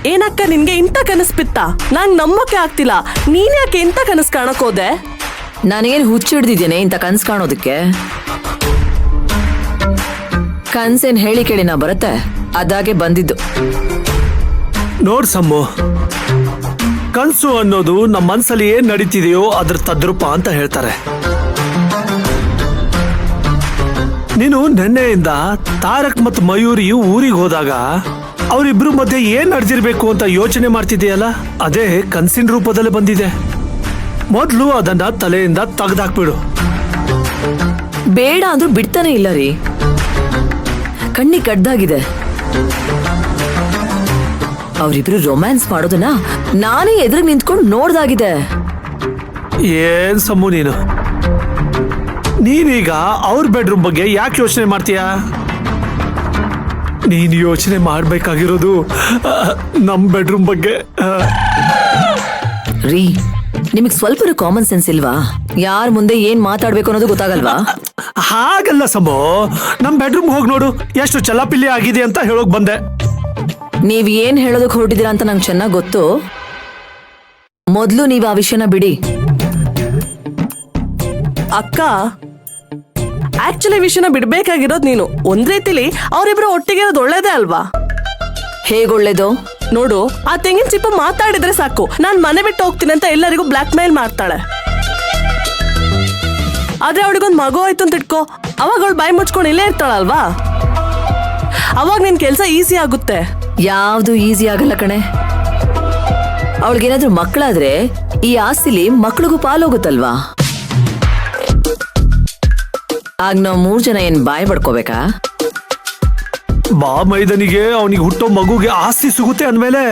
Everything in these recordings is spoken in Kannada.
ಏನಕ್ಕ ನಿನ್ಗೆ ಇಂಥ ಕನಸು ಬಿತ್ತ? ನಂಗೆ ನಂಬಕ್ಕೆ ಆಗ್ತಿಲ್ಲ. ನೀನ್ ಯಾಕೆ ಇಂಥ ಕನಸು ಕಾಣಕ್ ಹೋದೆ? ನನಗೇನು ಹುಚ್ಚಿಡ್ದಿದ್ದೇನೆ ಇಂಥ ಕನ್ಸು ಕಾಣೋದಕ್ಕೆ? ಕನ್ಸೇನ್ ಹೇಳಿ ಕೇಳಿ ನಾ ಬರುತ್ತೆ, ಅದಾಗೆ ಬಂದಿದ್ದು. ನೋಡ್ ಸಮ್ಮು, ಕನ್ಸು ಅನ್ನೋದು ನಮ್ಮ ಮನ್ಸಲ್ಲಿ ಏನ್ ನಡೀತಿದೆಯೋ ಅದ್ರ ತದ್ರೂಪ ಅಂತ ಹೇಳ್ತಾರೆ. ನೀನು ನೆನ್ನೆಯಿಂದ ತಾರಕ್ ಮತ್ತು ಮಯೂರಿ ಊರಿಗೆ ಹೋದಾಗ ಅವರಿಬ್ರು ಮಧ್ಯೆ ಏನ್ ನಡೆದಿರ್ಬೇಕು ಅಂತ ಯೋಚನೆ ಮಾಡ್ತಿದೆಯಲ್ಲ, ಅದೇ ಕನ್ಸಿನ ರೂಪದಲ್ಲಿ ಬಂದಿದೆ. ಮೊದ್ಲು ಅದನ್ನ ತಲೆಯಿಂದ ತೆಗೆದಾಕ್ಬಿಡು. ಬೇಡ ಅಂದ್ರೂ ಬಿಡ್ತಾನೆ ಇಲ್ಲ ರೀ, ಕಣ್ಣಿಗೆ ಕಡ್ದಾಗಿದೆ. ಅವರಿಬ್ರು ರೊಮ್ಯಾನ್ಸ್ ಮಾಡೋದನ್ನ ನಾನೇ ಎದುರು ನಿಂತ್ಕೊಂಡು ನೋಡ್ದಾಗಿದೆ. ಏನ್ ಸಮ್ಮು ನೀನೀಗ ಅವ್ರ ಬೆಡ್ರೂಮ್ ಬಗ್ಗೆ ಯಾಕೆ ಯೋಚನೆ ಮಾಡ್ತೀಯಾ? ನೀನು ಯೋಚನೆ ಮಾಡ್ಬೇಕಾಗಿರೋದು ನಮ್ ಬೆಡ್ರೂಮ್ ಬಗ್ಗೆ. ರೀ, ನಿಮಗ್ ಸ್ವಲ್ಪ ಕಾಮನ್ ಸೆನ್ಸ್ ಇಲ್ವಾ? ಯಾರ ಮುಂದೆ ಏನ್ ಮಾತಾಡ್ಬೇಕು ಅನ್ನೋದು ಗೊತ್ತಾಗಲ್ವಾ? ಹಾಗಲ್ಲ ಸಮೋ, ನಮ್ ಬೆಡ್ರೂಮ್ ಹೋಗಿ ನೋಡು ಎಷ್ಟು ಚಲಾಪಿಲ್ಲಿ ಆಗಿದೆ ಅಂತ ಹೇಳೋಕ್ ಬಂದೆ. ನೀವ್ ಏನ್ ಹೇಳೋದಕ್ ಹೊರಟಿದ್ದೀರಾ ಅಂತ ನಂಗೆ ಚೆನ್ನಾಗ್ ಗೊತ್ತು. ಮೊದ್ಲು ನೀವ್ ಆ ವಿಷಯನ ಬಿಡಿ. ಅಕ್ಕ, ಆಕ್ಚುಲಿ ವಿಷಯನ ಬಿಡ್ಬೇಕಾಗಿರೋದು ನೀನು. ಒಂದ್ ರೀತಿಲಿ ಅವರಿಬ್ರು ಒಟ್ಟಿಗೆ ಇರೋದು ಒಳ್ಳೇದೇ ಅಲ್ವಾ? ಹೇಗೊಳ್ಳೇದು? ನೋಡು, ಆ ತೆಂಗಿನ ಚಿಪ್ಪ ಮಾತಾಡಿದ್ರೆ ಸಾಕು, ನಾನ್ ಮನೆ ಬಿಟ್ಟು ಹೋಗ್ತೀನಿ ಅಂತ ಎಲ್ಲರಿಗೂ ಬ್ಲಾಕ್ ಮೇಲ್ ಮಾಡ್ತಾಳೆ. ಆದ್ರೆ ಅವಳಿಗೊಂದು ಮಗು ಆಯ್ತು ಅಂತ ಇಟ್ಕೋ, ಅವಾಗ ಅವಳು ಬಾಯಿ ಮುಚ್ಕೊಂಡು ಇಲ್ಲೇ ಇರ್ತಾಳಲ್ವಾ? ಅವಾಗ ನಿನ್ ಕೆಲ್ಸ ಈಸಿ ಆಗುತ್ತೆ. ಯಾವ್ದು ಈಸಿ ಆಗಲ್ಲ ಕಣೆ. ಅವಳಿಗೇನಾದ್ರೂ ಮಕ್ಕಳಾದ್ರೆ ಈ ಆಸ್ತಿಲಿ ಮಕ್ಳಿಗೂ ಪಾಲೋಗುತ್ತಲ್ವಾ? ಆಗ ನಾವ್ 3 ಜನ ಏನ್ ಬಾಯ್ ಬಡ್ಕೋಬೇಕಾ? ಬಾ ಮೈದನಿಗೆ ಅವನಿಗೆ ಹುಟ್ಟೋ ಮಗುಗೆ ಆಸ್ತಿ ಸಿಗುತ್ತೆ ಅಂದ್ಮೇಲೆ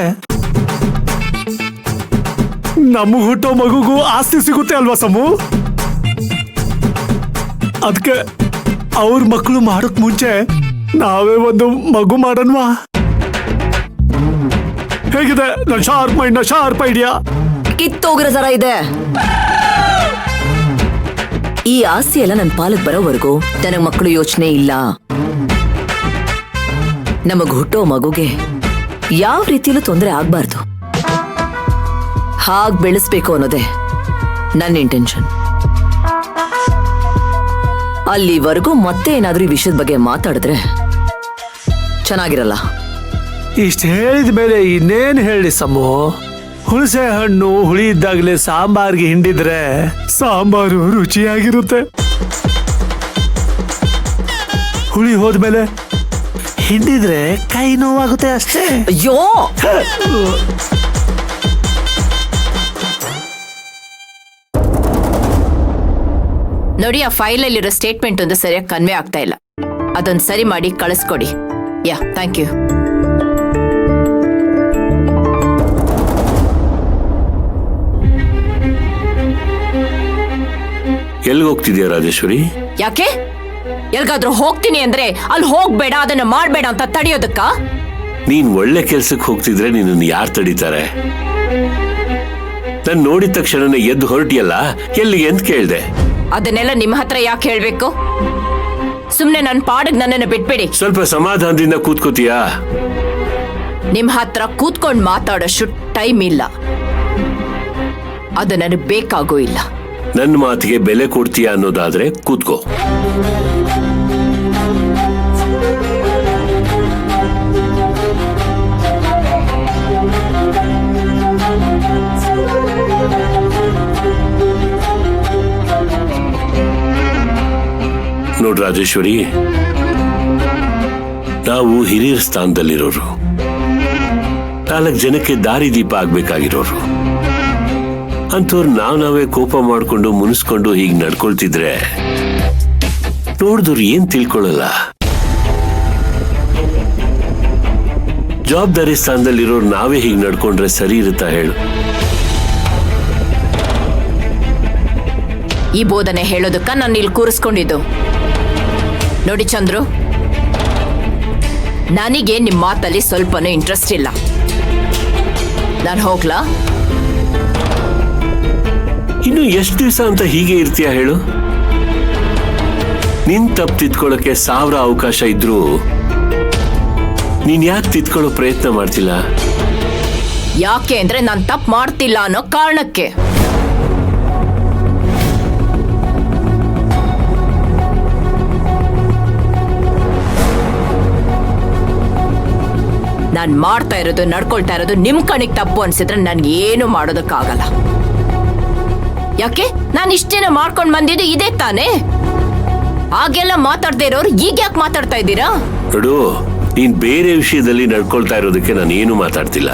ನಮಗ್ ಹುಟ್ಟೋ ಮಗುಗೂ ಆಸ್ತಿ ಸಿಗುತ್ತೆ ಅಲ್ವಾ ಸಮು? ಅದಕ್ಕೆ ಅವ್ರ ಮಕ್ಕಳು ಮಾಡೋಕ್ ಮುಂಚೆ ನಾವೇ ಒಂದು ಮಗು ಮಾಡೋಣವಾ? ಹೇಗಿದೆ ನನ್ನ ಶಾರ್ಪ್ ಐಡಿಯಾ? ಕಿತ್ತೋಗಿರೋ ತರ ಇದೆ. ಈ ಆಸ್ತಿ ಎಲ್ಲ ನನ್ ಪಾಲಕ್ ಬರೋವರೆಗೂ ನನಗ್ ಮಕ್ಕಳು ಯೋಚನೆ ಇಲ್ಲ. ನಮಗ್ ಹುಟ್ಟೋ ಮಗುಗೆ ಯಾವ ರೀತಿಯಲ್ಲೂ ತೊಂದರೆ ಆಗ್ಬಾರ್ದು, ಹಾಗ್ ಬೆಳೆಸ್ಬೇಕು ಅನ್ನೋದೇ ನನ್ನ ಇಂಟೆನ್ಷನ್. ಅಲ್ಲಿವರೆಗೂ ಮತ್ತೆ ಏನಾದ್ರೂ ಈ ವಿಷಯದ ಬಗ್ಗೆ ಮಾತಾಡಿದ್ರೆ ಚೆನ್ನಾಗಿರಲ್ಲ. ಇಷ್ಟ ಹೇಳಿದ ಮೇಲೆ ಇನ್ನೇನು ಹೇಳಿ ಸಮು? ಹುಣಸೆ ಹಣ್ಣು ಹುಳಿ ಇದ್ದಾಗಲೇ ಸಾಂಬಾರ್ಗೆ ಹಿಂಡಿದ್ರೆ ಸಾಂಬಾರು ರುಚಿಯಾಗಿರುತ್ತೆ. ಹುಳಿ ಹೋದ್ಮೇಲೆ ಹಿಂಡಿದ್ರೆ ಕೈ ನೋವಾಗುತ್ತೆ ಅಷ್ಟೇ. ಅಯ್ಯೋ, ನೋಡಿ, ಆ ಫೈಲಲ್ಲಿರೋ ಸ್ಟೇಟ್ಮೆಂಟ್ ಒಂದು ಸರಿಯಾಗಿ ಕನ್ವೆ ಆಗ್ತಾ ಇಲ್ಲ. ಅದೊಂದು ಸರಿ ಮಾಡಿ ಕಳಿಸ್ಕೊಡಿ. ಯಾ, ಥ್ಯಾಂಕ್ ಯು. ಎಲ್ಲಿಗೆ ಹೋಗ್ತಿದ್ಯಾ ರಾಜೇಶ್ವರಿ? ಯಾಕೆ? ಎಲ್ಗಾದ್ರೂ ಹೋಗ್ತೀನಿ ಅಂದ್ರೆ ಅಲ್ಲಿ ಹೋಗ್ಬೇಡ, ಅದನ್ನ ಮಾಡ್ಬೇಡ ಅಂತ ತಡೆಯೋದಕ್ಕ? ನೀನ್ ಒಳ್ಳೆ ಕೆಲ್ಸಕ್ಕೆ ಹೋಗ್ತಿದ್ರೆ ನಿನ್ನನ್ನು ಯಾರು ತಡೀತಾರೆ? ನಾನು ನೋಡಿದ ತಕ್ಷಣನೇ ಎದ್ದು ಹೊರಟಿಯಲ್ಲ, ಎಲ್ಲಿಗೆ ಅಂತ ಕೇಳ್ದೆ. ಅದನ್ನೆಲ್ಲ ನಿಮ್ಮ ಹತ್ರ ಯಾಕೆ ಹೇಳ್ಬೇಕು? ಸುಮ್ನೆ ನನ್ನ ಪಾಡಿಗೆ ನನ್ನನ್ನು ಬಿಟ್ಬಿಡಿ. ಸ್ವಲ್ಪ ಸಮಾಧಾನದಿಂದ ಕೂತ್ಕೋತೀಯಾ? ನಿಮ್ ಹತ್ರ ಕೂತ್ಕೊಂಡು ಮಾತಾಡೋಷ್ಟು ಟೈಮ್ ಇಲ್ಲ, ಅದು ನನಗೆ ಬೇಕಾಗೂ ಇಲ್ಲ. ನನ್ನ ಮಾತಿಗೆ ಬೆಲೆ ಕೊಡ್ತೀಯಾ ಅನ್ನೋದಾದ್ರೆ ಕೂತ್ಕೋ. ನೋಡ್ ರಾಜೇಶ್ವರಿ, ನಾವು ಹಿರಿಯರ ಸ್ಥಾನದಲ್ಲಿರೋರು, 4 ಜನಕ್ಕೆ ದಾರಿದೀಪ ಆಗ್ಬೇಕಾಗಿರೋರು. ಅಂತವ್ರು ನಾವೇ ಕೋಪ ಮಾಡ್ಕೊಂಡು ಮುನಿಸ್ಕೊಂಡು ಹೀಗೆ ನಡ್ಕೊಳ್ತಿದ್ರೆ ನೋಡಿದವ್ರು ಏನ್ ತಿಳ್ಕೊಳ್ಳಲ್ಲ. ಜವಾಬ್ದಾರಿ ಸ್ಥಾನದಲ್ಲಿರೋರು ನಾವೇ ಹೀಗೆ ನಡ್ಕೊಂಡ್ರೆ ಸರಿ ಇರುತ್ತಾ ಹೇಳು? ಈ ಬೋಧನೆ ಹೇಳೋದಕ್ಕ ನಾನು ಇಲ್ಲಿ ಕೂರಿಸ್ಕೊಂಡಿದ್ದು. ನೋಡಿ ಚಂದ್ರು, ನನಗೆ ನಿಮ್ಮ ಮಾತಲ್ಲಿ ಸ್ವಲ್ಪನೂ ಇಂಟ್ರೆಸ್ಟ್ ಇಲ್ಲ. ನಾನು ಹೋಗ್ಲಾ? ಇನ್ನು ಎಷ್ಟು ದಿವಸ ಅಂತ ಹೀಗೆ ಇರ್ತೀಯ ಹೇಳು? ನಿನ್ ತಪ್ಪು ತಿದ್ಕೊಳ್ಳೋಕೆ 1000 ಅವಕಾಶ ಇದ್ರು ನೀನ್ ಯಾಕೆ ತಿದ್ಕೊಳ್ಳೋ ಪ್ರಯತ್ನ ಮಾಡ್ತಿಲ್ಲ? ಯಾಕೆ ಅಂದ್ರೆ ನಾನ್ ತಪ್ಪು ಮಾಡ್ತಿಲ್ಲ ಅನ್ನೋ ಕಾರಣಕ್ಕೆ. ನಾನ್ ಮಾಡ್ತಾ ಇರೋದು ನಡ್ಕೊಳ್ತಾ ಇರೋದು ನಿಮ್ ಕಣಿಗ್ ತಪ್ಪು ಅನ್ಸಿದ್ರೆ ನನ್ಗೆ ಏನು ಮಾಡೋದಕ್ಕಾಗಲ್ಲ. ಯಾಕೆ ನಾನು ಇಷ್ಟೇನ ಮಾಡ್ಕೊಂಡ್ ಬಂದಿದ್ದು ಇದೇ ತಾನೇ. ಹಾಗೆಲ್ಲ ಮಾತಾಡ್ದೇ ಇರೋರು ಈಗ ಯಾಕೆ ಮಾತಾಡ್ತಾ ಇದ್ದೀರಾ? ನೋಡು, ನೀನ್ ಬೇರೆ ವಿಷಯದಲ್ಲಿ ನಡ್ಕೊಳ್ತಾ ಇರೋದಕ್ಕೆ ನಾನು ಏನು ಮಾತಾಡ್ತಿಲ್ಲ.